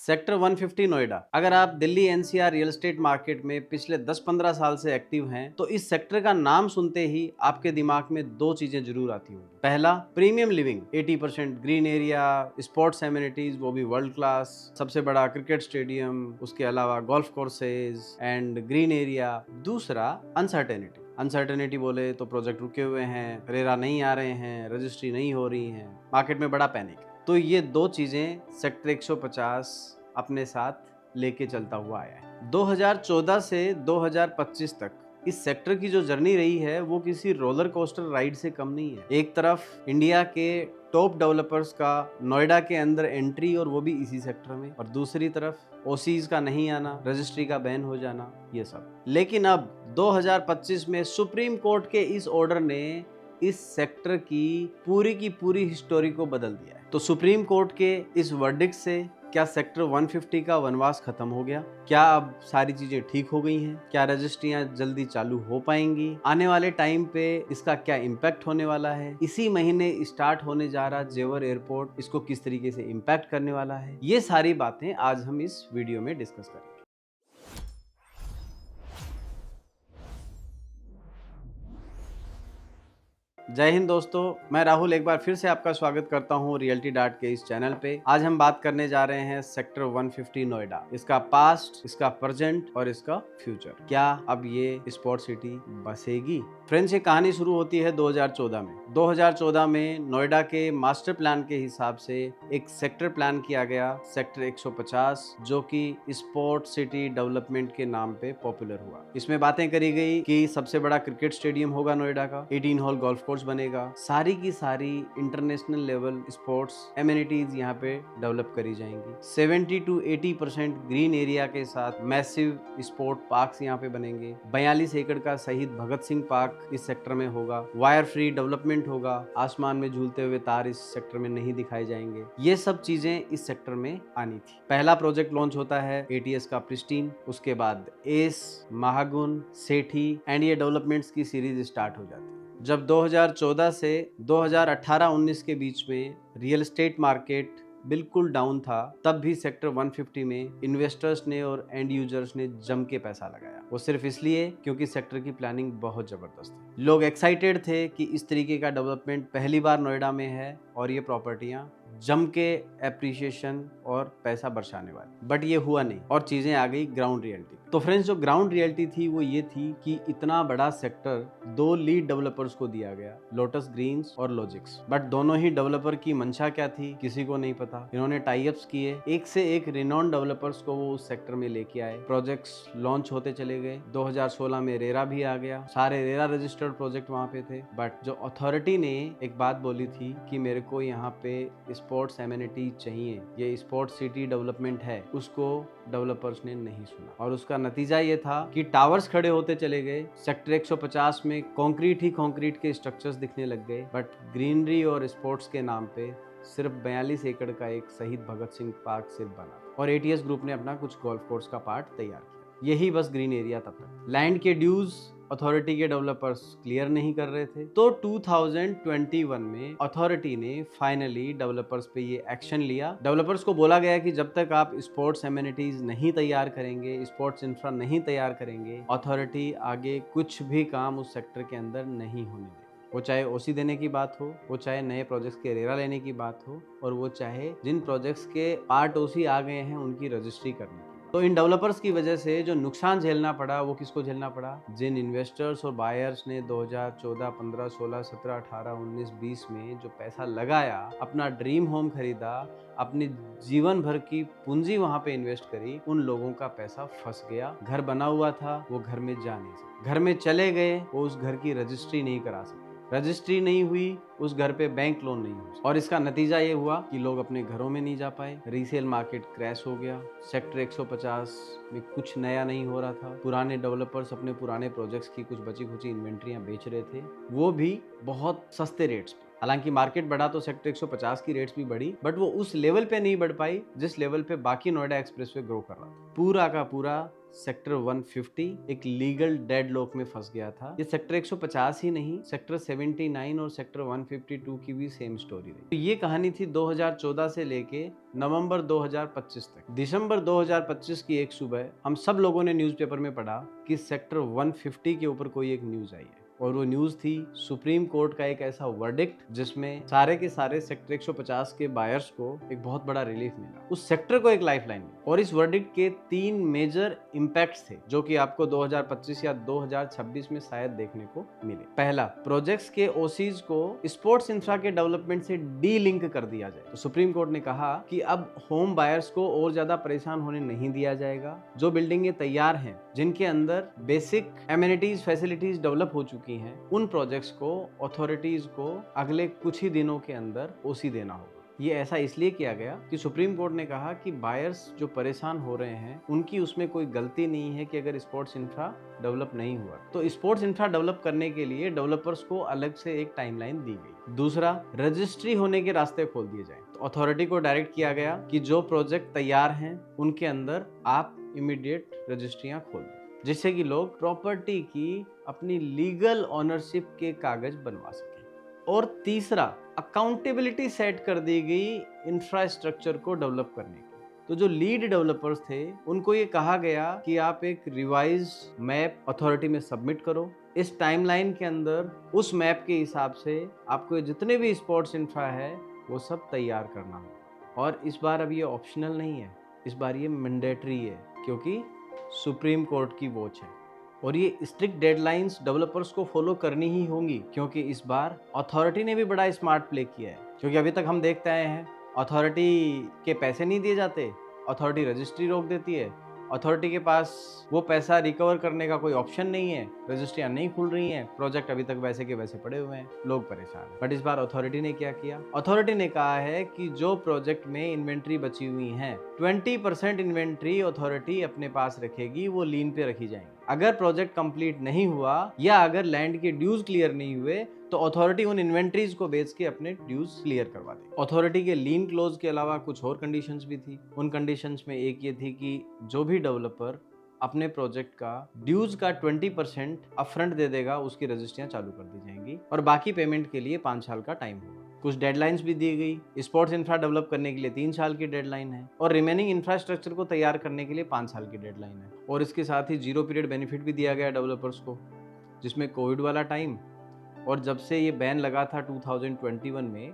Sector 150 Noida. अगर आप Delhi NCR real estate market में पिछले 10-15 साल से एक्टिव हैं, तो इस सेक्टर का नाम सुनते ही आपके दिमाग में दो चीजें जरूर आती होंगी। पहला, premium living, 80% green area, sports amenities वो भी वर्ल्ड क्लास, सबसे बड़ा क्रिकेट स्टेडियम, उसके अलावा golf courses and green area. दूसरा, अनसर्टेनिटी। अनसर्टेनिटी बोले तो प्रोजेक्ट रुके हुए हैं, रेरा नहीं आ रहे हैं, रजिस्ट्री नहीं हो रही है, मार्केट में बड़ा पैनिक है। तो ये दो चीजें सेक्टर 150 अपने साथ लेके चलता हुआ आया है। 2014 से 2025 तक इस सेक्टर की जो जर्नी रही है वो किसी रोलर कोस्टर राइड से कम नहीं है। एक तरफ इंडिया के टॉप डेवलपर्स का नोएडा के अंदर एंट्री और वो भी इसी सेक्टर में, और दूसरी तरफ ओसीज का नहीं आना, रजिस्ट्री का बैन हो जाना, ये सब। लेकिन अब 2025 में सुप्रीम कोर्ट के इस ऑर्डर ने इस सेक्टर की पूरी हिस्टोरी को बदल दिया है। तो सुप्रीम कोर्ट के इस वर्डिक्ट से क्या सेक्टर 150 का वनवास खत्म हो गया? क्या अब सारी चीजें ठीक हो गई हैं? क्या रजिस्ट्रियां जल्दी चालू हो पाएंगी? आने वाले टाइम पे इसका क्या इम्पैक्ट होने वाला है? इसी महीने स्टार्ट होने जा रहा जेवर एयरपोर्ट इसको किस तरीके से इम्पैक्ट करने वाला है? ये सारी बातें आज हम इस वीडियो में डिस्कस करेंगे। जय हिंद दोस्तों, मैं राहुल एक बार फिर से आपका स्वागत करता हूं रियल्टी डाट के इस चैनल पे। आज हम बात करने जा रहे हैं सेक्टर 150 नोएडा, इसका पास्ट, इसका प्रेजेंट और इसका फ्यूचर। क्या अब ये स्पोर्ट सिटी बसेगी? फ्रेंड्स, ये कहानी शुरू होती है 2014 में। 2014 में नोएडा के मास्टर प्लान के हिसाब से एक सेक्टर प्लान किया गया, सेक्टर 150, जो कि स्पोर्ट सिटी डेवलपमेंट के नाम पे पॉपुलर हुआ। इसमें बातें करी गई कि सबसे बड़ा क्रिकेट स्टेडियम होगा नोएडा का, 18 होल गोल्फ कोर्स बनेगा, सारी की सारी इंटरनेशनल लेवल स्पोर्ट्स एमिनिटीज यहाँ पे डेवलप करी जाएंगी। 70 to 80% ग्रीन एरिया के साथ मैसिव स्पोर्ट पार्क्स यहाँ पे बनेंगे। 42 एकड़ का शहीद भगत सिंह पार्क इस सेक्टर में होगा। वायर फ्री डेवलपमेंट होगा, आसमान में झूलते हुए तार इस सेक्टर में नहीं दिखाए जाएंगे। ये सब चीजें इस सेक्टर में आनी थी। पहला प्रोजेक्ट लॉन्च होता है एटीएस का प्रिस्टीन, उसके बाद एस, महागुन, सेठी एंड ये डेवलपमेंट्स की सीरीज स्टार्ट हो जाती है। जब 2014 से 2018-19 के बीच में रियल एस्टेट मार्केट बिल्कुल डाउन था, तब भी सेक्टर 150 में इन्वेस्टर्स ने और एंड यूजर्स ने जम के पैसा लगाया। वो सिर्फ इसलिए क्योंकि सेक्टर की प्लानिंग बहुत जबरदस्त थी। लोग एक्साइटेड थे कि इस तरीके का डेवलपमेंट पहली बार नोएडा में है और ये प्रॉपर्टियां जम के एप्रिसिएशन और पैसा बरसाने वाली। बट ये हुआ नहीं और चीजें आ गई ग्राउंड रियलिटी। तो फ्रेंड्स, जो ग्राउंड रियलिटी थी वो ये थी कि इतना बड़ा सेक्टर दो लीड डेवलपर्स को दिया गया, लोटस ग्रीन्स और लॉजिक्स। बट दोनों ही डेवलपर की मंशा क्या थी किसी को नहीं पता। इन्होंने टाई अप्स किए, एक से एक रिनॉन डेवलपर्स को वो उस सेक्टर में लेके आए। प्रोजेक्ट्स लॉन्च होते चले गए। 2016 में रेरा भी आ गया, सारे रेरा रजिस्टर्ड प्रोजेक्ट वहां पे थे। बट जो अथॉरिटी ने एक बात बोली थी कि मेरे को यहाँ पे स्पोर्ट्स एमिनिटी चाहिए, ये स्पोर्ट्स सिटी डेवलपमेंट है, उसको डेवलपर्स ने नहीं सुना। और उसका नतीजा ये था कि टावर्स खड़े होते चले गए। सेक्टर 150 में कंक्रीट ही कंक्रीट के स्ट्रक्चर्स दिखने लग गए। बट ग्रीनरी और स्पोर्ट्स के नाम पे सिर्फ 42 एकड़ का एक शहीद भगत सिंह पार्क सिर्फ बना, और एटीएस ग्रुप ने अपना कुछ गोल्फ कोर्स का पार्ट तैयार किया। यही बस ग्रीन एरिया तब तक। लैंड के ड्यूज अथॉरिटी के डेवलपर्स क्लियर नहीं कर रहे थे। तो 2021 में अथॉरिटी ने फाइनली डेवलपर्स पे ये एक्शन लिया। डेवलपर्स को बोला गया कि जब तक आप स्पोर्ट्स एमिनिटीज नहीं तैयार करेंगे, स्पोर्ट्स इंफ्रा नहीं तैयार करेंगे, अथॉरिटी आगे कुछ भी काम उस सेक्टर के अंदर नहीं होने देगी। वो चाहे ओसी देने की बात हो, वो चाहे नए प्रोजेक्ट्स के रेरा लेने की बात हो, और वो चाहे जिन प्रोजेक्ट्स के पार्ट ओसी आ गए हैं उनकी रजिस्ट्री करने की। तो इन डेवलपर्स की वजह से जो नुकसान झेलना पड़ा वो किसको झेलना पड़ा? जिन इन्वेस्टर्स और बायर्स ने 2014, 15, 16, 17, 18, 19, 20 में जो पैसा लगाया, अपना ड्रीम होम खरीदा, अपनी जीवन भर की पूंजी वहां पे इन्वेस्ट करी, उन लोगों का पैसा फंस गया। घर बना हुआ था, वो घर में जा नहीं सकते। घर में चले गए, वो उस घर की रजिस्ट्री नहीं करा सकते। रजिस्ट्री नहीं हुई, उस घर पे बैंक लोन नहीं हुआ, और इसका नतीजा ये हुआ कि लोग अपने घरों में नहीं जा पाए। रीसेल मार्केट क्रैश हो गया। सेक्टर 150 में कुछ नया नहीं हो रहा था। पुराने डेवलपर्स अपने पुराने प्रोजेक्ट्स की कुछ बची खुची इन्वेंट्रियां बेच रहे थे, वो भी बहुत सस्ते रेट्स पे। हालांकि मार्केट बढ़ा तो सेक्टर 150 की रेट्स भी बढ़ी, बट वो उस लेवल पे नहीं बढ़ पाई जिस लेवल पे बाकी नोएडा एक्सप्रेसवे ग्रो कर रहा था। पूरा का पूरा सेक्टर 150 एक लीगल डेडलॉक में फंस गया था। ये सेक्टर 150 ही नहीं, सेक्टर 79 और सेक्टर 152 की भी सेम स्टोरी रही। तो ये कहानी थी 2014 से लेके नवंबर 2025 तक। दिसंबर 2025 की एक सुबह हम सब लोगों ने न्यूज़पेपर में पढ़ा कि सेक्टर 150 के ऊपर कोई एक न्यूज आई है, और वो न्यूज थी सुप्रीम कोर्ट का एक ऐसा वर्डिक्ट जिसमें सारे के सारे सेक्टर 150 के बायर्स को एक बहुत बड़ा रिलीफ मिला, उस सेक्टर को एक लाइफलाइन मिली। और इस वर्डिक्ट के 3 मेजर इंपैक्ट्स थे जो कि आपको 2025 या 2026 में शायद देखने को मिले। पहला, प्रोजेक्ट्स के ओसीज को स्पोर्ट्स इंफ्रा के डेवलपमेंट से डी लिंक कर दिया जाए। तो सुप्रीम कोर्ट ने कहा कि अब होम बायर्स को और ज्यादा परेशान होने नहीं दिया जाएगा। जो बिल्डिंगें तैयार हैं, जिनके अंदर बेसिक एमिनिटीज फैसिलिटीज डेवलप हो चुकी हैं, उन प्रोजेक्ट्स को अथॉरिटीज को अगले कुछ ही दिनों के अंदर ओसी देना होगा। ये ऐसा इसलिए किया गया कि सुप्रीम कोर्ट ने कहा कि बायर्स जो परेशान हो रहे हैं उनकी उसमें कोई गलती नहीं है कि अगर स्पोर्ट्स इंफ्रा डेवलप नहीं हुआ। तो स्पोर्ट्स इंफ्रा डेवलप करने के लिए डेवलपर्स को अलग से एक टाइमलाइन दी गई। दूसरा, रजिस्ट्री होने के रास्ते खोल दिए जाए। तो अथॉरिटी को डायरेक्ट किया गया कि जो प्रोजेक्ट तैयार हैं उनके अंदर आप इमीडिएट रजिस्ट्रियां खोल दें, जिससे कि लोग प्रॉपर्टी की अपनी लीगल ओनरशिप के कागज बनवा सकें। और तीसरा, अकाउंटेबिलिटी सेट कर दी गई इंफ्रास्ट्रक्चर को डेवलप करने की। तो जो लीड डेवलपर्स थे उनको ये कहा गया कि आप एक रिवाइज मैप अथॉरिटी में सबमिट करो। इस टाइमलाइन के अंदर उस मैप के हिसाब से आपको जितने भी स्पोर्ट्स इंफ्रा है वो सब तैयार करना होगा। और इस बार अब ये ऑप्शनल नहीं है, इस बार ये मैंडेटरी है, क्योंकि सुप्रीम कोर्ट की वॉच है। और ये स्ट्रिक्ट डेडलाइंस डेवलपर्स को फॉलो करनी ही होंगी, क्योंकि इस बार अथॉरिटी ने भी बड़ा स्मार्ट प्ले किया है। क्योंकि अभी तक हम देखते आए हैं अथॉरिटी के पैसे नहीं दिए जाते, अथॉरिटी रजिस्ट्री रोक देती है, अथॉरिटी के पास वो पैसा रिकवर करने का कोई ऑप्शन नहीं है, रजिस्ट्रियां नहीं खुल रही हैं, प्रोजेक्ट अभी तक वैसे के वैसे पड़े हुए हैं, लोग परेशान हैं। बट इस बार अथॉरिटी ने क्या किया? अथॉरिटी ने कहा है कि जो प्रोजेक्ट में इन्वेंट्री बची हुई है 20% इन्वेंट्री अथॉरिटी अपने पास रखेगी, वो लीन पे रखी जाएंगी। अगर प्रोजेक्ट कंप्लीट नहीं हुआ या अगर लैंड के ड्यूज क्लियर नहीं हुए तो अथॉरिटी उन इन्वेंट्रीज को बेच के अपने ड्यूज क्लियर करवा दे। अथॉरिटी के लीन क्लोज के अलावा कुछ और कंडीशंस भी थी। उन कंडीशंस में एक ये थी कि जो भी डेवलपर अपने प्रोजेक्ट का ड्यूज का 20% अपफ्रंट दे देगा, उसकी रजिस्ट्रियां चालू कर दी जाएंगी और बाकी पेमेंट के लिए 5 साल का टाइम होगा। कुछ डेडलाइंस भी दी गई। स्पोर्ट्स इंफ्रा डेवलप करने के लिए 3 साल की डेडलाइन है और रिमेनिंग इंफ्रास्ट्रक्चर को तैयार करने के लिए 5 साल की डेडलाइन है। और इसके साथ ही 0 पीरियड बेनिफिट भी दिया गया डेवलपर्स को, जिसमें कोविड वाला टाइम और जब से ये बैन लगा था 2021 में,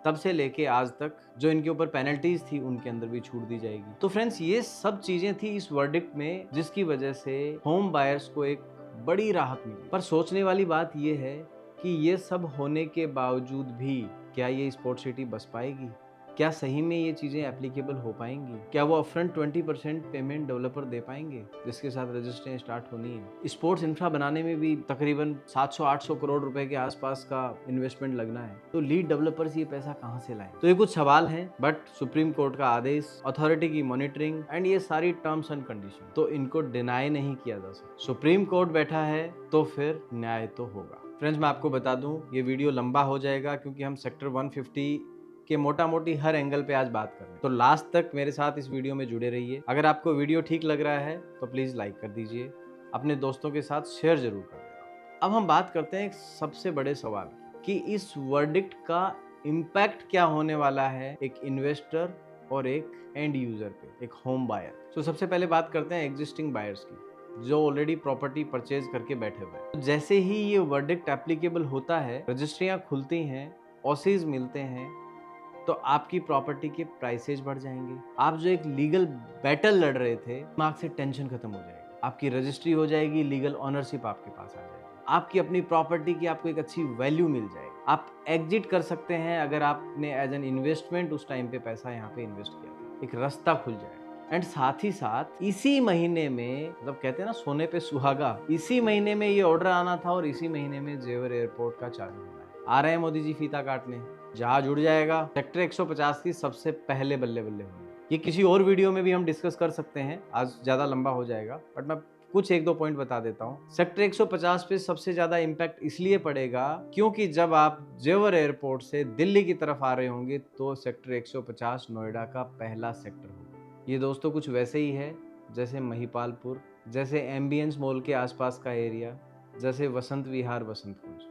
तब से लेके आज तक जो इनके ऊपर पेनल्टीज थी उनके अंदर भी छूट दी जाएगी। तो फ्रेंड्स, ये सब चीजें थी इस वर्डिक्ट में, जिसकी वजह से होम बायर्स को एक बड़ी राहत मिली। पर सोचने वाली बात ये है कि ये सब होने के बावजूद भी क्या ये स्पोर्ट्स सिटी बस पाएगी? क्या सही में ये चीजें एप्लीकेबल हो पाएंगी? क्या वो अपफ्रंट 20% पेमेंट डेवलपर दे पाएंगे जिसके साथ रजिस्ट्रेशन स्टार्ट होनी है? स्पोर्ट्स इंफ्रा बनाने में भी तकरीबन 700-800 करोड़ रुपए के आसपास का इन्वेस्टमेंट लगना है। तो लीड डेवलपर्स ये पैसा कहां से लाएं? तो ये कुछ सवाल हैं, बट सुप्रीम कोर्ट का आदेश, अथॉरिटी की मॉनिटरिंग एंड ये सारी टर्म्स एंड कंडीशन, तो इनको डिनाई नहीं किया जा सकता। सुप्रीम कोर्ट बैठा है तो फिर न्याय तो होगा। फ्रेंड्स, मैं आपको बता दूं, ये वीडियो लंबा हो जाएगा क्योंकि हम सेक्टर 150 के मोटा मोटी हर एंगल पे आज बात कर रहे हैं। तो लास्ट तक मेरे साथ इस वीडियो में जुड़े रहिए। अगर आपको वीडियो ठीक लग रहा है तो प्लीज लाइक कर दीजिए, अपने दोस्तों के साथ शेयर जरूर कर देना। अब हम बात करते हैं एक सबसे बड़े सवाल कि इस वर्डिक्ट का इम्पैक्ट क्या होने वाला है एक इन्वेस्टर और एक एंड यूजर पे, एक होम बायर। तो सबसे पहले बात करते हैं एग्जिस्टिंग बायर्स की, जो ऑलरेडी प्रॉपर्टी परचेज करके बैठे हुए हैं। जैसे ही ये वर्डिक्ट एप्लीकेबल होता है, रजिस्ट्रियां खुलती हैं, ओसीज मिलते हैं, तो आपकी प्रॉपर्टी के प्राइसेज बढ़ जाएंगे। आप जो एक लीगल बैटल लड़ रहे थे, दिमाग से टेंशन खत्म हो जाएगी, आपकी रजिस्ट्री हो जाएगी, लीगल ओनरशिप आपके पास आ जाएगी, आपकी अपनी प्रॉपर्टी की आपको एक अच्छी वैल्यू मिल जाएगी। आप एग्जिट कर सकते हैं अगर आपने एज एन इन्वेस्टमेंट उस टाइम पे पैसा यहाँ पे इन्वेस्ट किया था, एक रास्ता खुल जाएगा। एंड साथ ही साथ इसी महीने में, मतलब कहते हैं ना सोने पे सुहागा, इसी महीने में ये ऑर्डर आना था और इसी महीने में जेवर एयरपोर्ट का चालू होना है। आ रहे हैं मोदी जी फीता काटने, जहाज उड़ जाएगा। सेक्टर 150 की सबसे पहले बल्ले बल्ले होंगे। ये किसी और वीडियो में भी हम डिस्कस कर सकते हैं, आज ज्यादा लंबा हो जाएगा, बट मैं कुछ एक दो पॉइंट बता देता हूँ। सेक्टर 150 पे सबसे ज्यादा इम्पैक्ट इसलिए पड़ेगा क्योंकि जब आप जेवर एयरपोर्ट से दिल्ली की तरफ आ रहे होंगे तो सेक्टर 150 नोएडा का पहला सेक्टर होगा। ये दोस्तों कुछ वैसे ही है जैसे महिपालपुर, जैसे एम्बियंस मॉल के आसपास का एरिया, जैसे वसंत विहार, वसंत कुंज।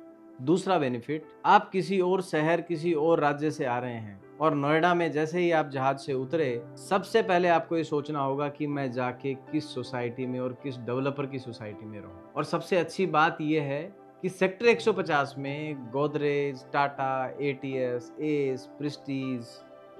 दूसरा बेनिफिट, आप किसी और शहर, किसी और राज्य से आ रहे हैं और नोएडा में जैसे ही आप जहाज से उतरे, सबसे पहले आपको ये सोचना होगा कि मैं जाके किस सोसाइटी में और किस डेवलपर की सोसाइटी में रहूं। और सबसे अच्छी बात यह है कि सेक्टर 150 में Godrej, Tata, ATS, Ace, Prestige,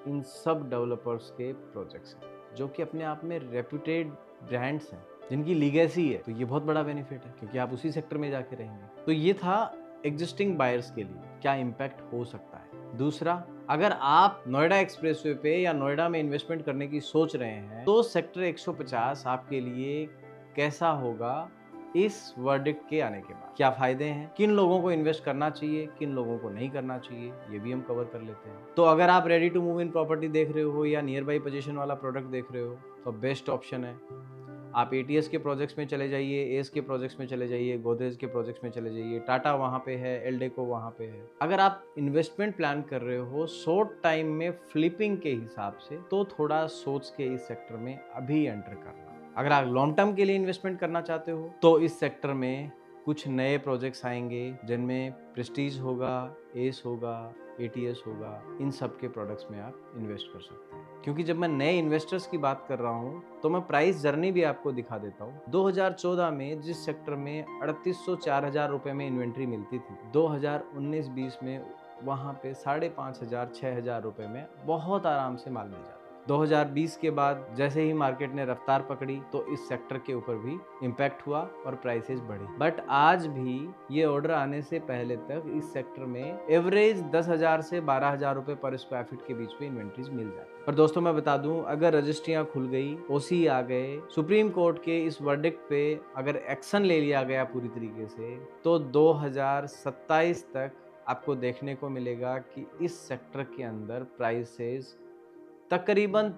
इन सब डेवलपर्स के प्रोजेक्ट्स हैं जो कि अपने आप में रेप्यूटेड ब्रांड्स हैं, जिनकी लीगेसी है। तो ये बहुत बड़ा बेनिफिट है क्योंकि आप उसी सेक्टर में जाके रहेंगे। तो ये था एग्जिस्टिंग बायर्स के लिए क्या इम्पैक्ट हो सकता है। दूसरा, अगर आप नोएडा एक्सप्रेसवे पे या नोएडा में इन्वेस्टमेंट करने की सोच रहे हैं तो सेक्टर 150 आपके लिए कैसा होगा इस वर्डिक्ट के आने के बाद। क्या फायदे हैं, किन लोगों को इन्वेस्ट करना चाहिए, किन लोगों को नहीं करना चाहिए, ये भी हम कवर कर लेते हैं। तो अगर आप ready to move in property देख रहे हो या नियर बाई पोजीशन वाला प्रोडक्ट देख रहे हो तो बेस्ट ऑप्शन है। आप एटीएस के प्रोजेक्ट्स में चले जाइए, एस के प्रोजेक्ट्स में चले जाइए, गोदरेज के प्रोजेक्ट्स में चले जाइए, टाटा वहाँ पे है, एल्डेको वहाँ पे है। अगर आप इन्वेस्टमेंट प्लान कर रहे हो शॉर्ट टाइम में फ्लिपिंग के हिसाब से तो थोड़ा सोच के इस सेक्टर में अभी एंटर करना। अगर आप लॉन्ग टर्म के लिए इन्वेस्टमेंट करना चाहते हो तो इस सेक्टर में कुछ नए प्रोजेक्ट्स आएंगे जिनमें प्रेस्टीज होगा, एस होगा, एटीएस होगा। इन सब के प्रोडक्ट्स में आप इन्वेस्ट कर सकते हैं। क्योंकि जब मैं नए इन्वेस्टर्स की बात कर रहा हूं तो मैं प्राइस जर्नी भी आपको दिखा देता हूं। 2014 में जिस सेक्टर में 3800-4000 रुपए में इन्वेंट्री मिलती थी, 2019-20 में वहां पे 5500-6000 रुपए में बहुत आराम से माल मिल जाता है। 2020 के बाद जैसे ही मार्केट ने रफ्तार पकड़ी तो इस सेक्टर के ऊपर भी इम्पैक्ट हुआ और प्राइसेस बढ़ी। बट आज भी ये ऑर्डर आने से पहले तक इस सेक्टर में एवरेज 10,000 से 12,000 रुपए पर स्क्वायर फीट के बीच में इन्वेंट्रीज मिल जाती है। पर दोस्तों मैं बता दूं, अगर रजिस्ट्रियां खुल गई, ओसी आ गए, सुप्रीम कोर्ट के इस वर्डिक्ट पे अगर एक्शन ले लिया गया पूरी तरीके से तो 2027 तक आपको देखने को मिलेगा कि इस सेक्टर के अंदर प्राइसेस तकरीबन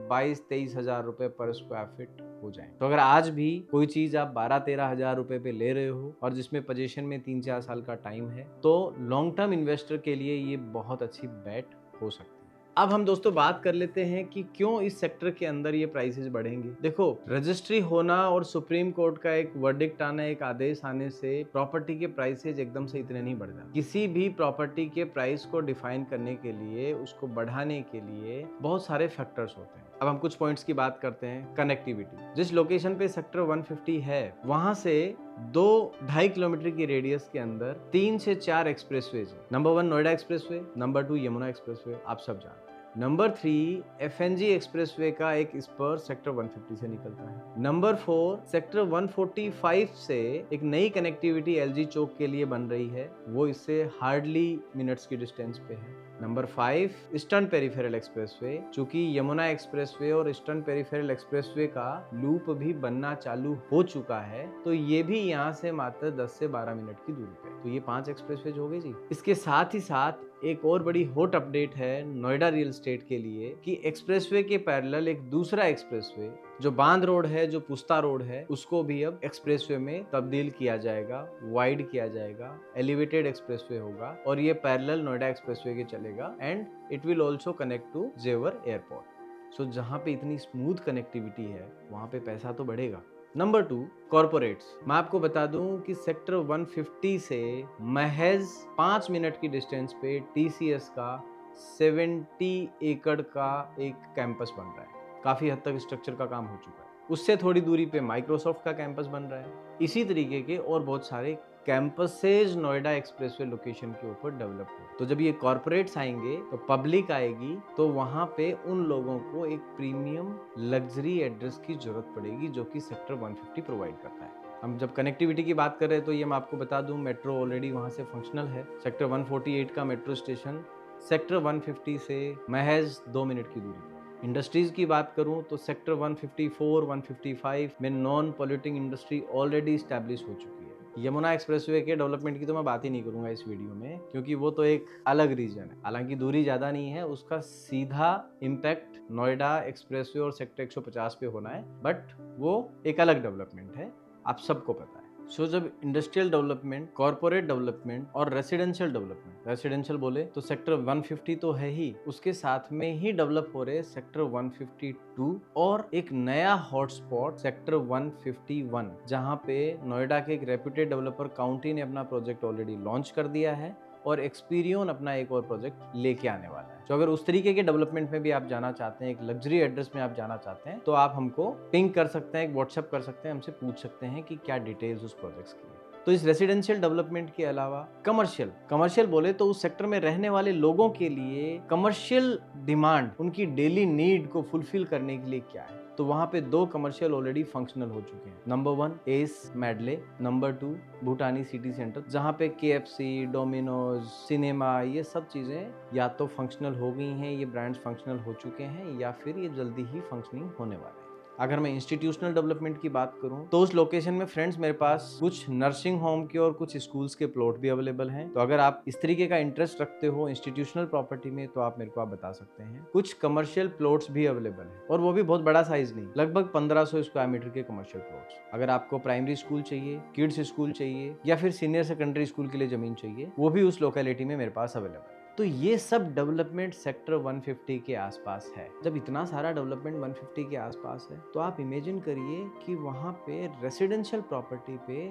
22-23 हजार रुपए पर स्क्वायर फीट हो जाए। तो अगर आज भी कोई चीज आप 12-13 हजार रुपए पे ले रहे हो और जिसमें पोजीशन में 3-4 साल का टाइम है तो लॉन्ग टर्म इन्वेस्टर के लिए ये बहुत अच्छी बेट हो सकती है। अब हम दोस्तों बात कर लेते हैं कि क्यों इस सेक्टर के अंदर ये प्राइसेस बढ़ेंगे। देखो, रजिस्ट्री होना और सुप्रीम कोर्ट का एक वर्डिक्ट आना, एक आदेश आने से प्रॉपर्टी के प्राइसेस एकदम से इतने नहीं बढ़ जाते। किसी भी प्रॉपर्टी के प्राइस को डिफाइन करने के लिए, उसको बढ़ाने के लिए बहुत सारे फैक्टर्स होते हैं। अब हम कुछ पॉइंट्स की बात करते हैं। कनेक्टिविटी, जिस लोकेशन पे सेक्टर 150 है वहां से 2-2.5 किलोमीटर की रेडियस के अंदर 3 से 4 एक्सप्रेसवेज है। Number 1 Noida expressway, number 2 Yamuna expressway, आप सब जानते हैं। नंबर 3 एफएनजी एक्सप्रेसवे का एक स्पर सेक्टर 150 से निकलता है। नंबर 4 सेक्टर 145 से एक नई कनेक्टिविटी एलजी चौक के लिए बन रही है, वो इससे हार्डली मिनट्स की डिस्टेंस पे है। नंबर 5 ईस्टर्न पेरिफेरल एक्सप्रेसवे, चूंकि यमुना एक्सप्रेसवे और ईस्टर्न पेरिफेरल एक्सप्रेसवे का लूप भी बनना चालू हो चुका है तो ये भी यहाँ से मात्र 10 से 12 मिनट की दूरी पे। तो ये 5 एक्सप्रेसवे हो गए जी। इसके साथ ही साथ एक और बड़ी हॉट अपडेट है नोएडा रियल एस्टेट के लिए कि एक्सप्रेसवे के पैरेलल एक दूसरा एक्सप्रेसवे जो बांध रोड है, जो पुस्ता रोड है, उसको भी अब एक्सप्रेसवे में तब्दील किया जाएगा, वाइड किया जाएगा, एलिवेटेड एक्सप्रेसवे होगा और ये पैरेलल नोएडा एक्सप्रेसवे के चलेगा and it will also connect to Jewar airport. So जहां पे इतनी स्मूथ कनेक्टिविटी है वहां पे पैसा तो बढ़ेगा। Number 2 corporates. मैं आपको बता दूं कि सेक्टर 150 से महज 5 मिनट की डिस्टेंस पे टीसीएस का 70 एकड़ का एक कैंपस बन रहा है। काफी हद तक स्ट्रक्चर का काम हो चुका है। उससे थोड़ी दूरी पे माइक्रोसॉफ्ट का कैंपस बन रहा है। इसी तरीके के और बहुत सारे कैंपसेज नोएडा एक्सप्रेसवे लोकेशन के ऊपर डेवलप हो। तो जब ये कॉर्पोरेट्स आएंगे तो पब्लिक आएगी तो वहां पे उन लोगों को एक प्रीमियम लग्जरी एड्रेस की जरूरत पड़ेगी जो कि सेक्टर 150 प्रोवाइड करता है। हम जब कनेक्टिविटी की बात कर रहे हैं तो ये मैं आपको बता दूं, मेट्रो ऑलरेडी वहां से फंक्शनल है। सेक्टर 148 का मेट्रो स्टेशन सेक्टर 150 से महज 2 मिनट की दूरी। इंडस्ट्रीज की बात करूं तो सेक्टर 154, 155 में non polluting industry already establish हो चुकी है। यमुना एक्सप्रेसवे के डेवलपमेंट की तो मैं बात ही नहीं करूंगा इस वीडियो में, क्योंकि वो तो एक अलग रीजन है। हालांकि दूरी ज़्यादा नहीं है, उसका सीधा इम्पैक्ट नोएडा एक्सप्रेसवे और सेक्टर 150 पे होना है, बट वो एक अलग डेवलपमेंट है, आप सबको पता है। सो जब इंडस्ट्रियल डेवलपमेंट, कॉर्पोरेट डेवलपमेंट और रेसिडेंशियल डेवलपमेंट, रेसिडेंशियल बोले तो सेक्टर 150 तो है ही, उसके साथ में ही डेवलप हो रहे सेक्टर 152 और एक नया हॉटस्पॉट सेक्टर 151, जहां पे नोएडा के एक रेप्यूटेड डेवलपर काउंटी ने अपना प्रोजेक्ट ऑलरेडी लॉन्च कर दिया है और एक्सपीरियन अपना एक और प्रोजेक्ट लेके आने वाला है। तो अगर उस तरीके के डेवलपमेंट में भी आप जाना चाहते हैं, एक लग्जरी एड्रेस में आप जाना चाहते हैं, तो आप हमको पिंग कर सकते हैं, एक व्हाट्सएप कर सकते हैं, हमसे पूछ सकते हैं कि क्या डिटेल्स उस प्रोजेक्ट्स की है। तो इस रेसिडेंशियल डेवलपमेंट के अलावा कमर्शियल बोले तो उस सेक्टर में रहने वाले लोगों के लिए कमर्शियल डिमांड, उनकी डेली नीड को फुलफिल करने के लिए क्या है, तो वहां पे 2 कमर्शियल ऑलरेडी फंक्शनल हो चुके हैं। Number 1 Ace medley, number 2 Bhutani city centre, जहां पे KFC, डोमिनोज, सिनेमा, ये सब चीजें या तो फंक्शनल हो गई हैं, ये ब्रांड्स फंक्शनल हो चुके हैं, या फिर ये जल्दी ही फंक्शनिंग होने वाले हैं। अगर मैं इंस्टीट्यूशनल डेवलपमेंट की बात करूं तो उस लोकेशन में फ्रेंड्स मेरे पास कुछ नर्सिंग होम के और कुछ स्कूल्स के प्लॉट भी अवेलेबल हैं। तो अगर आप इस तरीके का इंटरेस्ट रखते हो इंस्टीट्यूशनल प्रॉपर्टी में, तो आप मेरे को बता सकते हैं। कुछ कमर्शियल प्लॉट्स भी अवेलेबल हैं, और वो भी बहुत बड़ा साइज नहीं, लगभग 1500 स्क्वायर मीटर के कमर्शियल प्लॉट्स। अगर आपको प्राइमरी स्कूल चाहिए, किड्स स्कूल चाहिए, या फिर सीनियर सेकेंडरी स्कूल के लिए जमीन चाहिए, वो भी उस लोकेलिटी में मेरे पास अवेलेबल है। तो ये सब डेवलपमेंट सेक्टर 150 के आसपास है। जब इतना सारा डेवलपमेंट 150 के आसपास है, तो आप इमेजिन करिए कि वहां पे रेसिडेंशियल प्रॉपर्टी पे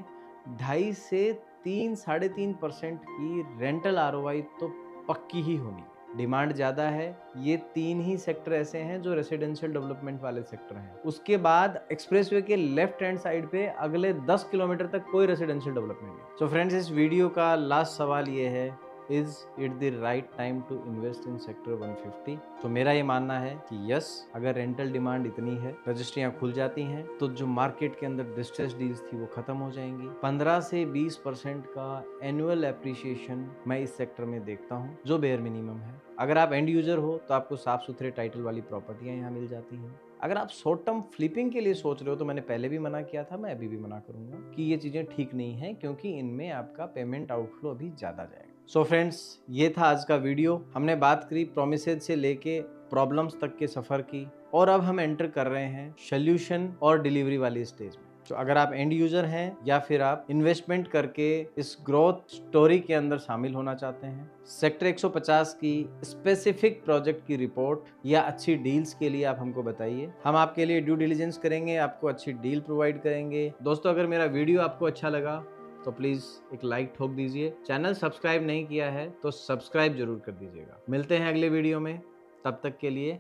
2.5 से 3-3.5% की रेंटल ROI तो पक्की ही होनी। डिमांड ज्यादा है। ये 3 ही सेक्टर ऐसे हैं जो रेसिडेंशियल डेवलपमेंट वाले सेक्टर हैं। उसके बाद एक्सप्रेसवे के लेफ्ट हैंड साइड पे अगले 10 किलोमीटर तक कोई रेसिडेंशियल डेवलपमेंट नहीं। सो फ्रेंड्स, इस वीडियो का लास्ट सवाल ये है, is it the right time to invest in sector 150? तो मेरा ये मानना है कि यस, अगर रेंटल डिमांड इतनी है, रजिस्ट्रियां खुल जाती हैं, तो जो मार्केट के अंदर डिस्ट्रेस डील्स थी वो खत्म हो जाएंगी। 15 से 20% का एनुअल एप्रिसिएशन मैं इस सेक्टर में देखता हूँ, जो बेयर मिनिमम है। अगर आप एंड यूजर हो तो आपको साफ सुथरे टाइटल वाली प्रॉपर्टियां यहाँ मिल जाती हैं। अगर आप शॉर्ट टर्म फ्लिपिंग के लिए सोच रहे हो, तो मैंने पहले भी मना किया था, मैं अभी भी मना करूंगा कि ये चीजें ठीक नहीं है, क्योंकि इनमें आपका पेमेंट आउटफ्लो अभी ज्यादा जाएगा। सो फ्रेंड्स, ये था आज का वीडियो। हमने बात करी प्रोमिसेज से लेके प्रॉब्लम्स तक के सफर की, और अब हम एंटर कर रहे हैं सोल्यूशन और डिलीवरी वाली स्टेज में। तो अगर आप एंड यूजर हैं, या फिर आप इन्वेस्टमेंट करके इस ग्रोथ स्टोरी के अंदर शामिल होना चाहते हैं, सेक्टर 150 की स्पेसिफिक प्रोजेक्ट की रिपोर्ट या अच्छी डील्स के लिए आप हमको बताइए। हम आपके लिए ड्यू डिलिजेंस करेंगे, आपको अच्छी डील प्रोवाइड करेंगे। दोस्तों, अगर मेरा वीडियो आपको अच्छा लगा तो प्लीज एक लाइक ठोक दीजिए। चैनल सब्सक्राइब नहीं किया है तो सब्सक्राइब जरूर कर दीजिएगा। मिलते हैं अगले वीडियो में, तब तक के लिए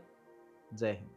जय हिंद।